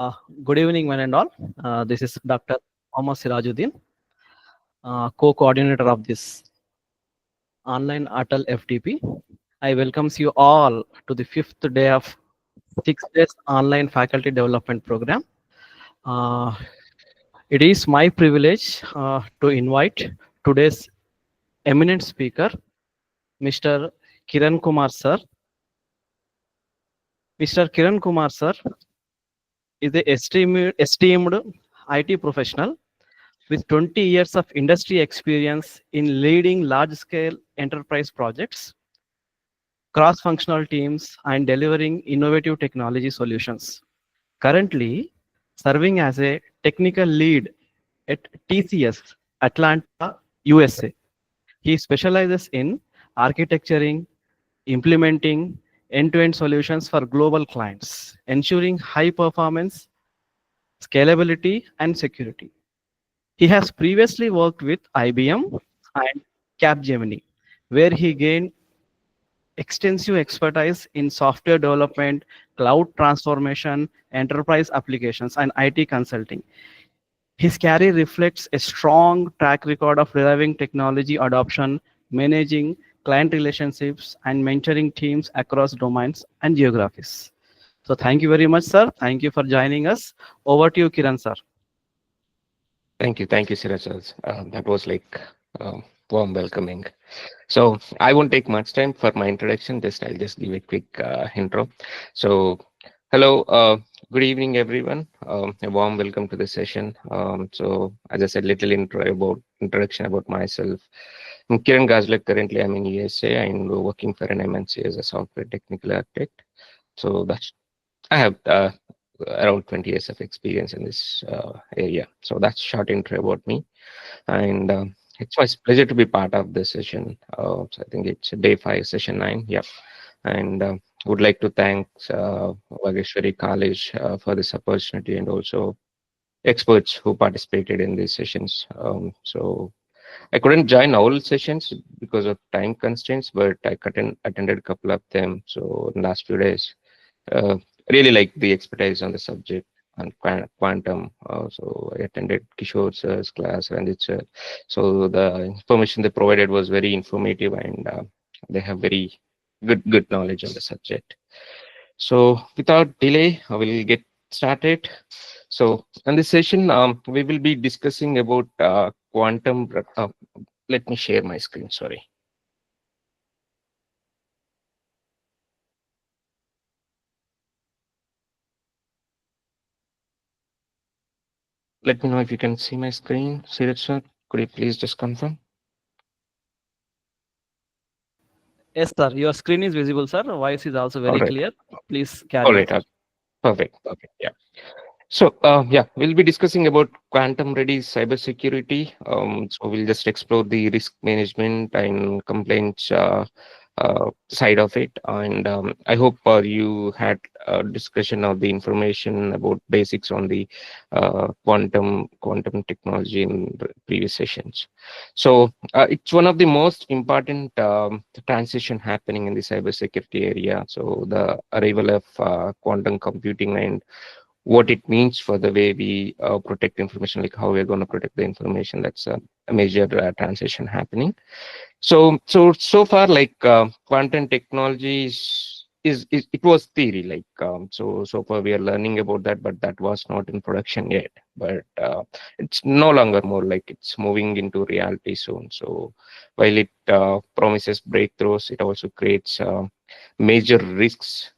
Uh, Good evening, one and all. This is Dr. Mohammad Sirajuddin, co-coordinator of this online ATAL FDP. I welcomes you all to the fifth day of 6 days online faculty development program. Uh, it is my privilege to invite today's eminent speaker, Mr. Kiran Kumar sir. Mr. Kiran Kumar sir is a esteemed IT professional with 20 years of industry experience in leading large-scale enterprise projects, cross-functional teams, and delivering innovative technology solutions. Currently, serving as a technical lead at TCS, Atlanta, USA. He specializes in architecturing, implementing end-to-end solutions for global clients, ensuring high performance, scalability, and security. He has previously worked with IBM and Capgemini, where he gained extensive expertise in software development, cloud transformation, enterprise applications, and IT consulting. His career reflects a strong track record of driving technology adoption, managing client relationships, and mentoring teams across domains and geographies. So thank you very much, sir. Thank you for joining us. Over to you, Kiran, sir. Thank you, Siraj. That was like warm welcoming. So I won't take much time for my introduction. I'll just give a quick intro. So hello, good evening, everyone. A warm welcome to the session. So as I said, little introduction about myself. I'm Kiran Gazlek. Currently, I'm in USA and working for an MNC as a software technical architect. So that's I have around 20 years of experience in this area. So that's short intro about me. And it's my pleasure to be part of this session. So I think it's day 5, session 9. Yeah. And would like to thank Vaageswari College for this opportunity and also experts who participated in these sessions. So I couldn't join all sessions because of time constraints, but I attended a couple of them. So in the last few days, uh, really like the expertise on the subject on quantum. So I attended Kishore sir's class, Ranjit sir. So the information they provided was very informative, and they have very good knowledge on the subject. So without delay, I will get started. So in this session, we will be discussing about quantum. Let me share my screen. Sorry. Let me know if you can see my screen. Siraj sir, could you please just confirm? Yes, sir. Your screen is visible, sir. Voice is also All very right. clear. Please All carry on, right. sir. Perfect. Okay. Yeah. So, yeah, we'll be discussing about quantum-ready cybersecurity. So we'll just explore the risk management and complaints side of it. And I hope you had a discussion of the information about basics on the quantum technology in the previous sessions. So it's one of the most important transition happening in the cybersecurity area. So the arrival of quantum computing and what it means for the way we protect information, like how we're going to protect the information. That's a major transition happening. So far, like quantum technology is it was theory, like so far we are learning about that, but that was not in production yet. But it's no longer more like it's moving into reality soon. So while it promises breakthroughs, it also creates major risks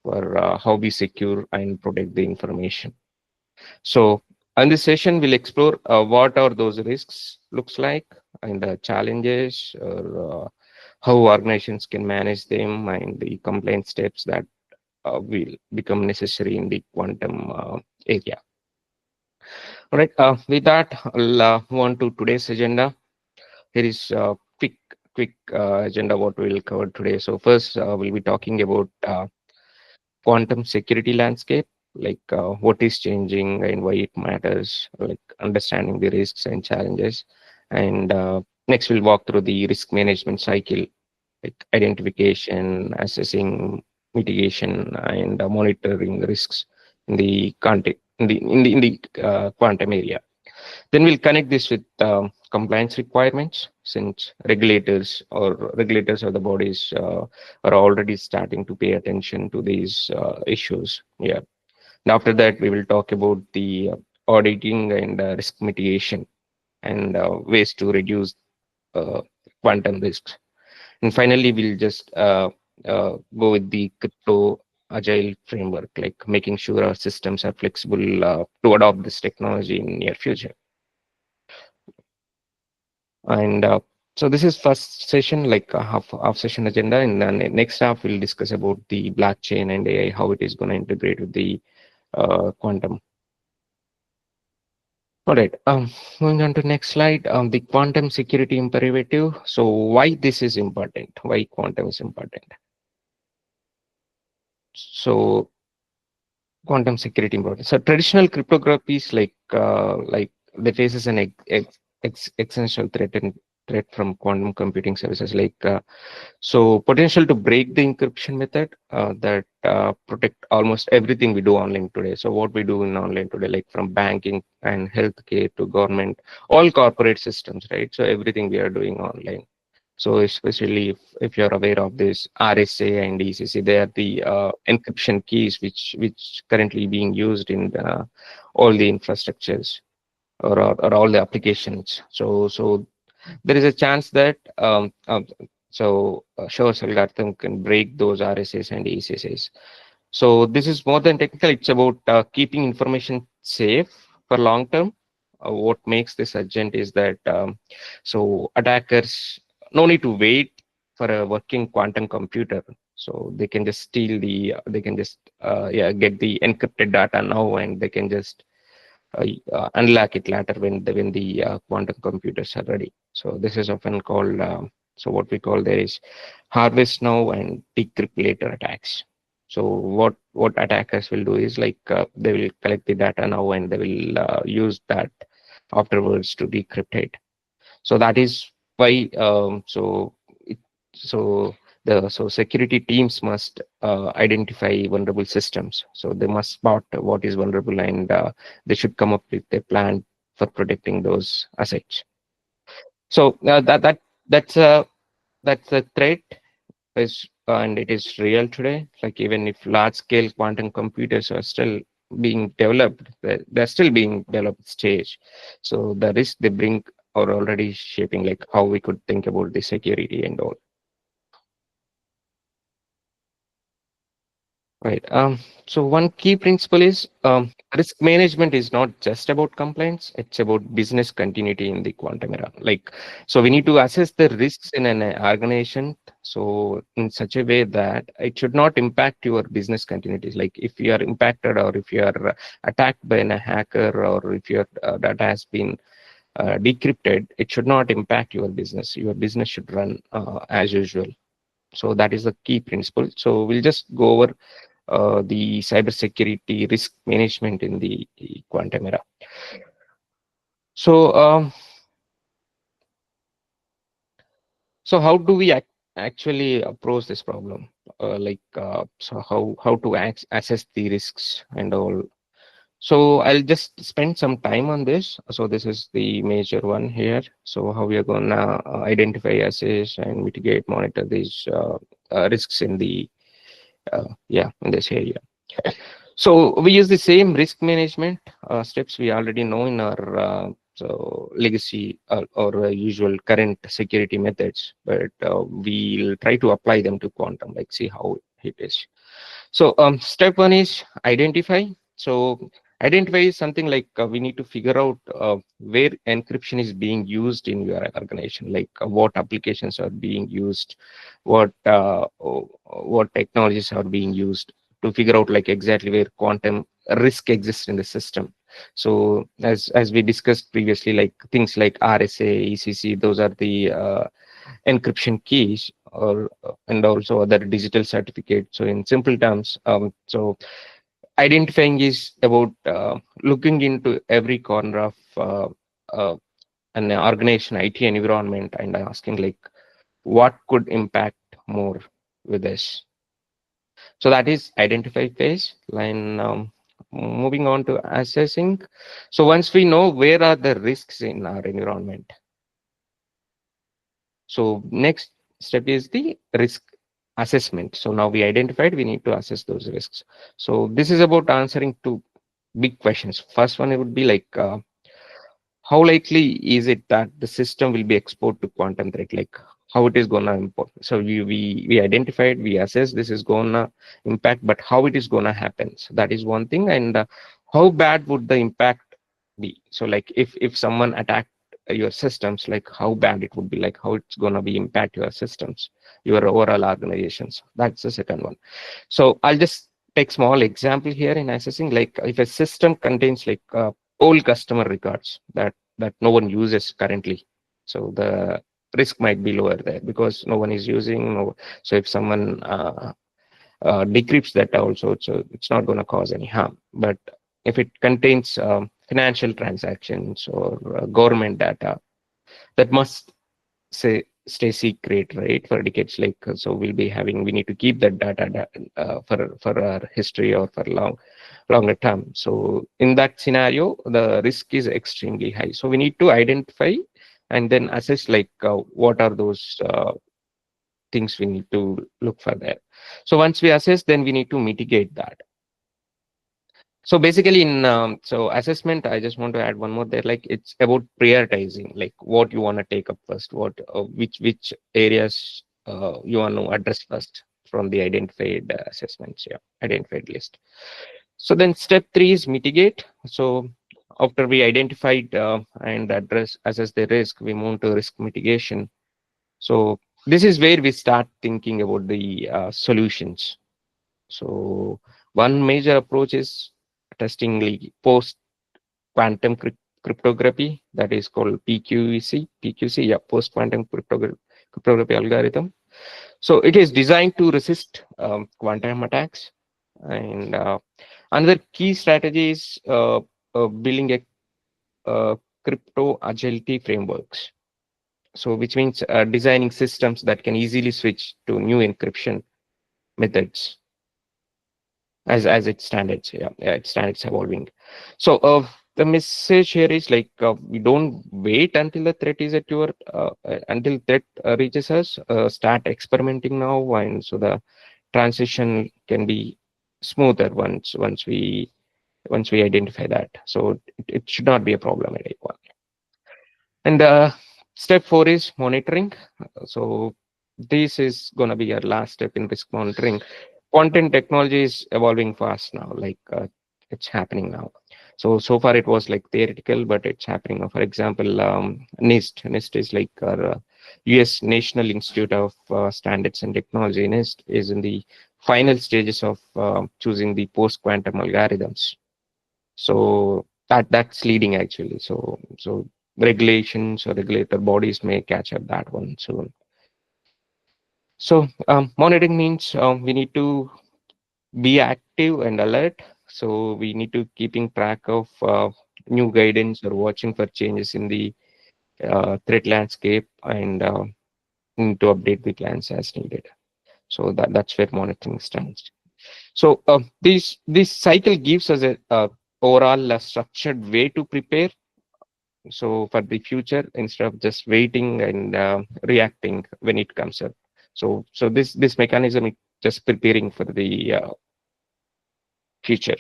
for how we secure and protect the information. So in this session, we'll explore what are those risks looks like and the challenges, or how organizations can manage them, and the compliance steps that will become necessary in the quantum area. All right. With that, I'll move on to today's agenda. Here is a quick agenda what we'll cover today. So first, we'll be talking about quantum security landscape, like what is changing and why it matters, like understanding the risks and challenges. And next, we'll walk through the risk management cycle, like identification, assessing, mitigation, and monitoring risks in in the quantum area. Then we'll connect this with compliance requirements, since regulators or the bodies are already starting to pay attention to these issues. Yeah. And after that, we will talk about the auditing and risk mitigation, and ways to reduce uh, quantum risks. And finally, we'll just go with the crypto agile framework, like making sure our systems are flexible to adopt this technology in near future. And so this is first session, like a half session agenda. And then next half, we'll discuss about the blockchain and AI, how it is going to integrate with the quantum. All right. Moving on to next slide. The quantum security imperative. So why this is important? Why quantum is important? So quantum security important. So traditional cryptography is like they faces an existential threat from quantum computing services. So potential to break the encryption method that protect almost everything we do online today. So what we do in online today, like from banking and healthcare to government, all corporate systems, right? So everything we are doing online. So especially if you're aware of this RSA and ECC, they are the encryption keys which currently being used in all the infrastructures, or all the applications. So there is a chance that Shor's algorithm can break those RSAs and ECCs. So this is more than technical. It's about keeping information safe for long term. What makes this urgent is that so attackers no need to wait for a working quantum computer. So they can just steal they can just get the encrypted data now, and they can just unlock it later when the quantum computers are ready. So this is often called so what we call there is harvest now and decrypt later attacks. So what attackers will do is they will collect the data now, and they will use that afterwards to decrypt it. So that is why so security teams must identify vulnerable systems. So they must spot what is vulnerable, and they should come up with a plan for protecting those assets. So that's a threat is and it is real today. Like even if large scale quantum computers are still being developed, they're still being developed stage. So the risk they bring are already shaping like how we could think about the security and all. Right. So one key principle is risk management is not just about compliance; it's about business continuity in the quantum era. So we need to assess the risks in an organization, so in such a way that it should not impact your business continuity. Like if you are impacted, or if you are attacked by a hacker, or if your data has been decrypted, it should not impact your business. Your business should run as usual. So that is the key principle. So we'll just go over the cybersecurity risk management in the quantum era. So, so how do we actually approach this problem? So how to assess the risks and all. So I'll just spend some time on this. So this is the major one here. So how we are gonna identify, assess, and mitigate, monitor these risks in the in this area. So we use the same risk management steps we already know in our legacy or usual current security methods, but we'll try to apply them to quantum, like see how it is. So step one is identify. So identify is something like we need to figure out where encryption is being used in your organization, like what applications are being used, what technologies are being used, to figure out like exactly where quantum risk exists in the system. So as we discussed previously, like things like RSA, ECC, those are the encryption keys, or and also other digital certificates. So in simple terms, so identifying is about looking into every corner of uh, an organization IT environment, and asking like what could impact more with this. So that is identify phase. Line moving on to assessing. So once we know where are the risks in our environment, so next step is the risk assessment. So now we identified, we need to assess those risks. So this is about answering two big questions. First one, it would be like, how likely is it that the system will be exposed to quantum threat? Like how it is gonna impact. So we identified, we assess this is gonna impact, but how it is gonna happen. So that is one thing. And how bad would the impact be? So like if someone attacked your systems, like how bad it would be, like how it's gonna be impact your systems, your overall organizations. That's the second one. So I'll just take small example here in assessing, like if a system contains like old customer records that no one uses currently, so the risk might be lower there because no one is using. No, so if someone decrypts that also, so it's not going to cause any harm. But if it contains financial transactions or government data, that must say stay secret, right, for decades. Like so we'll be having, we need to keep that data for our history or for longer term. So in that scenario the risk is extremely high. So we need to identify and then assess like what are those things we need to look for there. So once we assess, then we need to mitigate that. So basically in so assessment, I just want to add one more there, like it's about prioritizing, like what you want to take up first, what which areas you want to address first from the identified assessments, yeah, identified list. So then step 3 is mitigate. So after we identified and assess the risk, we move to risk mitigation. So this is where we start thinking about the solutions. So one major approach is testing the post quantum cryptography, that is called PQC, yeah, post quantum cryptography algorithm. So it is designed to resist quantum attacks. And another key strategy is building a crypto agility frameworks. So which means designing systems that can easily switch to new encryption methods as its standards, yeah, its standards evolving. So the message here is like we don't wait until the threat is at your until threat reaches us. Start experimenting now, and so the transition can be smoother once we identify that. So it should not be a problem at all. And step 4 is monitoring. So this is going to be your last step in risk monitoring. Quantum technology is evolving fast now, like it's happening now. So far it was like theoretical, but it's happening now. For example, NIST is like our US National Institute of Standards and Technology. NIST is in the final stages of choosing the post quantum algorithms. So that's leading actually. So regulations or regulator bodies may catch up that one soon. So monitoring means we need to be active and alert. So we need to keeping track of new guidance or watching for changes in the threat landscape, and need to update the plans as needed. So that's where monitoring stands. So this cycle gives us a overall structured way to prepare. So for the future, instead of just waiting and reacting when it comes up. So this mechanism is just preparing for the future.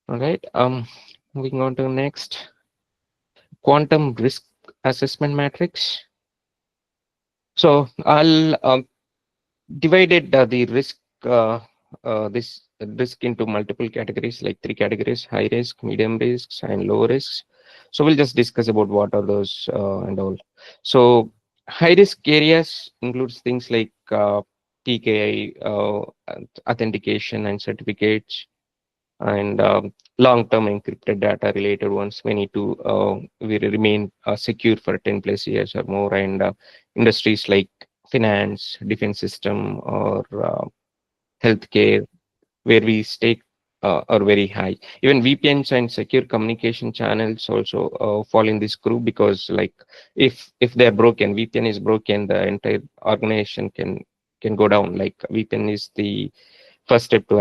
All right. Moving on to next, quantum risk assessment matrix. So I'll divided the risk this risk into multiple categories, like 3 categories: high risk, medium risks, and low risks. So we'll just discuss about what are those and all. So high risk areas includes things like PKI, authentication and certificates, and long-term encrypted data related ones. We need to we remain secure for 10 plus years or more. And industries like finance, defense system, or healthcare, where we stake are very high. Even VPNs and secure communication channels also fall in this group, because like if they're broken, VPN is broken, the entire organization can go down. Like VPN is the first step to